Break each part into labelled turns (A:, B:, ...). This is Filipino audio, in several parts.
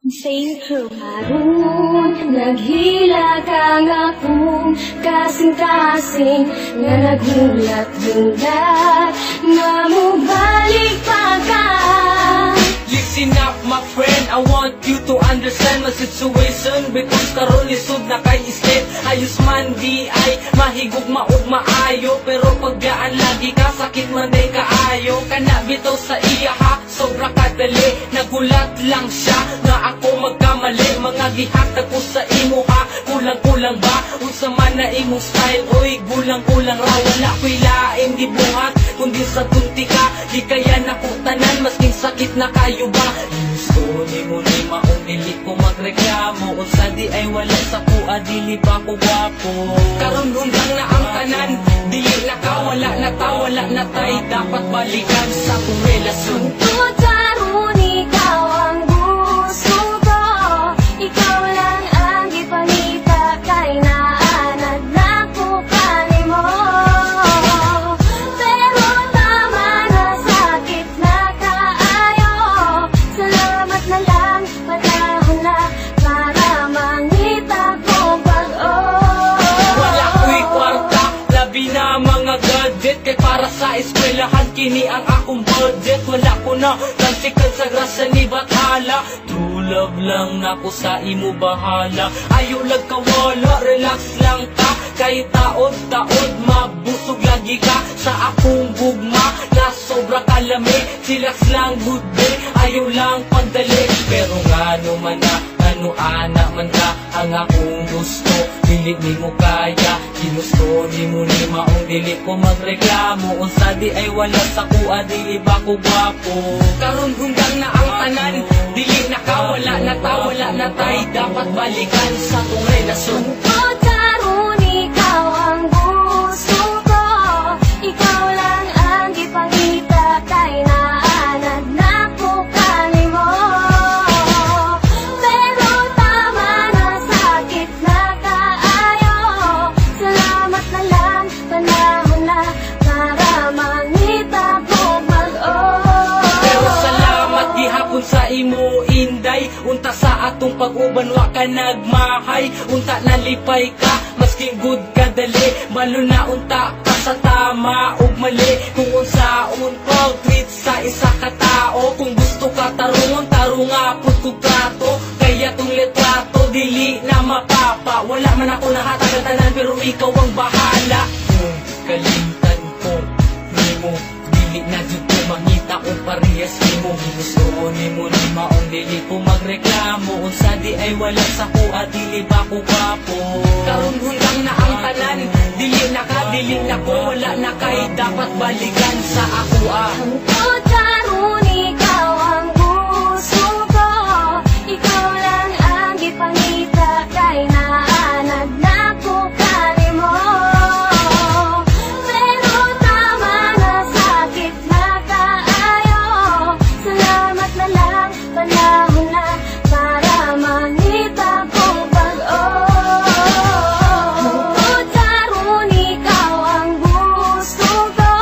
A: Saint Harun, naghila ka nga kung kasing-kasing nga naghulat-hulat nga mubalik pa ka.
B: Listen up my friend, I want you to understand my situation because karon lisod na kay islet. Ayos man di ay mahigog maog maayo, pero pagdaan lagi ka sakit man day kaayo. Kana bitaw sa iya ha, sobra kadali, nagulat lang siya nga ako magkamali. Mga gihatag ko sa imo ha, kulang-kulang ba unsa man na imong style, oy gulang-kulang ra. Wala ko'y lain gibuhat kundi sa tunti ka, di kaya nakutanan masking sakit na kayo ba. Gusto ni mo ni maong dili ko magreklamo, unsa di ay wala sa kuha dili pa ko gwapo. Karon hunggang na ang tanan, dili na ka, wala na ta, wala na tay, dapat balikan sa kong relasyon.
A: Tungkol karon ikaw ang gusto ko, ikaw lang ang ipangita kay naanad na ko kanimo. Pero tama na sakit na kaayo, salamat na lang panahon na para mangita ko bag-o.
B: Wala ko'y kwarta, labi na mga gadget, kay para sa eskwelahan kini ang akong budget. Wala ko na tansikan sa grasa ni Bathala, true love lang nako sa imo bahala. Ayaw lang kawala, relax lang ka, kay taod-taod mabusog lagi ka sa akong gugma na sobra kalami. Chillax lang good day, ayaw lang pandali, pero ngano man na ano ana man ka ang akong gusto, dili ni mo kaya. Ginusto ni mo ni maong dili ko magreklamo, unsa di ay wala sa kuha dili ba ko gwapo. Karon hunggang na ang tanan, dili na ka, wala na ta, wala na tay, dapat balikan sa tong relasyon.
A: Tungkol karon ikaw ang gusto ko, ikaw lang ang ipangita kay naanad na ko kanimo. Pero tama na sakit na kaayo, salamat na lang panahon na para mangita ko bag-o.
B: Pero salamat gihapon sa imo inday, unta sa atong pag-uban wa ka nagmahay, unta nalipay ka masking good ka dali, malo na unta ka sa tama ug mali. Kung unsaon pag treat sa isa ka tao, kung gusto ka tarungon tarunga pud kog trato, kaya tong litrato dili na mapapa. Wala man ako nahatag tanan, pero ikaw ang bahala. Kung kalimtan ko nimo, dili na jud ko mangita o parehas nimo. Gusto nimo ni maong dili ko magreklamo, unsa di ay wala sa kuha dili ba ko gwapo. Karon hunggang na ang tanan, dili na ka, dili na ko, wala na kay, dapat balikan sa ako ah.
A: Tungkol karon ikaw ang gusto ko, ikaw lang ang ipangita kay naanad na ko kanimo. Pero tama na sakit na kaayo, salamat na lang panahon na para mangita ko bag-o. Tungkol karon ikaw ang gusto ko,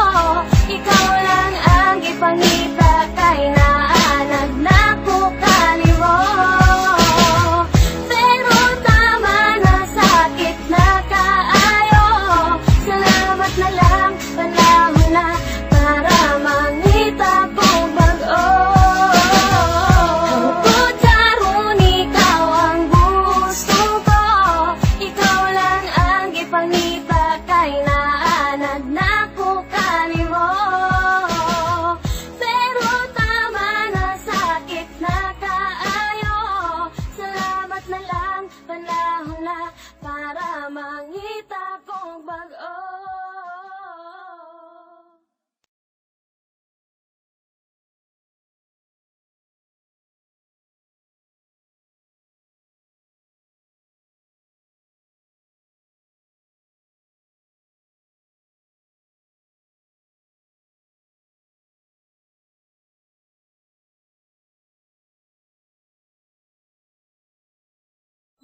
A: ikaw lang ang ipangita kay naanad na ko kanimo. Pero tama na sakit na kaayo, salamat na lang panahon na para mangita ko bag-o. Tungkol karon ikaw ang gusto ko, ikaw lang ang ipangita kay naanad na ko kanimo. Pero tama na sakit na kaayo, salamat na lang panahon na para mangita kong bag-o.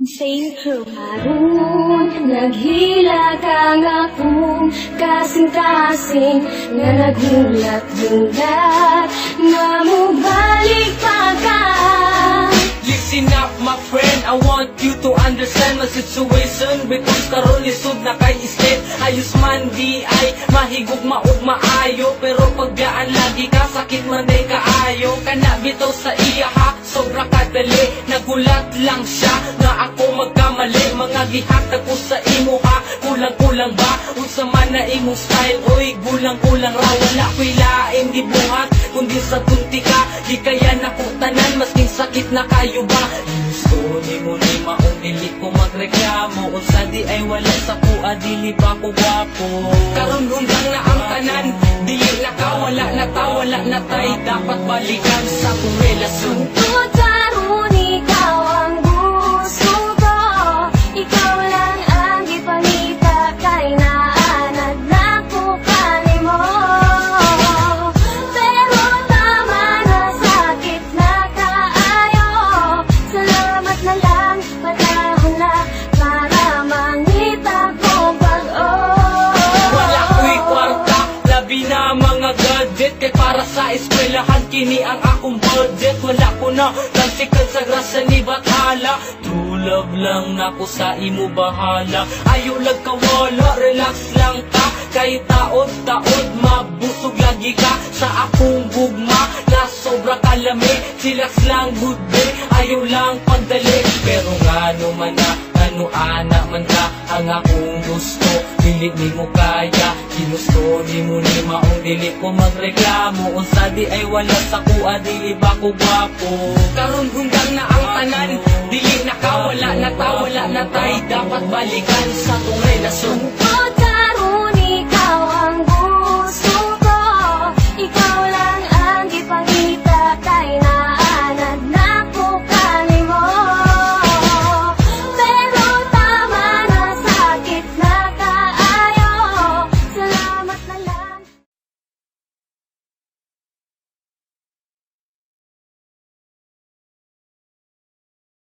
A: Saint Harun, naghila ka nga kung kasing-kasing nga naghulat-hulat nga mubalik pa ka.
B: Listen up my friend, I want you to understand my situation because karon lisod na kay islit. Ayos man di ay mahigog maog maayo, pero pagdaan lagi ka sakit man day kaayo. Kana bitaw sa iya ha, sobra kadali. Nagulat lang siya na ako magkamali. Mga gihatag ko sa imo ha, kulang-kulang ba? Unsa man na imong style, oy gulang-kulang ra. Wala ko'y lain gibuhat kundi sa tunti ka. Di kaya nakutanan, masking sakit na kayo ba? Gusto ni mo ni maong dili ko magreklamo. Unsa di ay wala sa kuha, dili ba ko gwapo? Karon hunggang na ang tanan, dili na ka, wala na ta, wala na tay. Dapat balikan sa kong relasyon.
A: Tutaron, ikaw ang gusto ko. Ikaw lang ang ipangita kay naanad na ko kanimo. Pero tama na sakit na kaayo. Salamat na lang, panahon na para mangita ko pag-o.
B: Wala ko'y kwarta, labi na mga gadget. Kay para sa eskwelahan, kini ang akong budget. Wala ko na tansikan sa grasa ni Bathala. True love lang na ko sa imo bahala. Ayaw lang kawala, relax lang ka. Kay taod-taod, mabusog lagi ka sa akong gugma na sobra kalami. Chillax lang good day, ayaw lang pagdali. Pero nga naman na, ano ana man ka ang akong gusto. Dili ni mo kaya, ginusto ni mo ni maong dili ko magreklamo. Unsa di ay wala sa kuha, dili ba ko gwapo? Karon hunggang na ang tanan, dili na ka, wala na ta, wala na tay. Dapat balikan sa tong relasyon.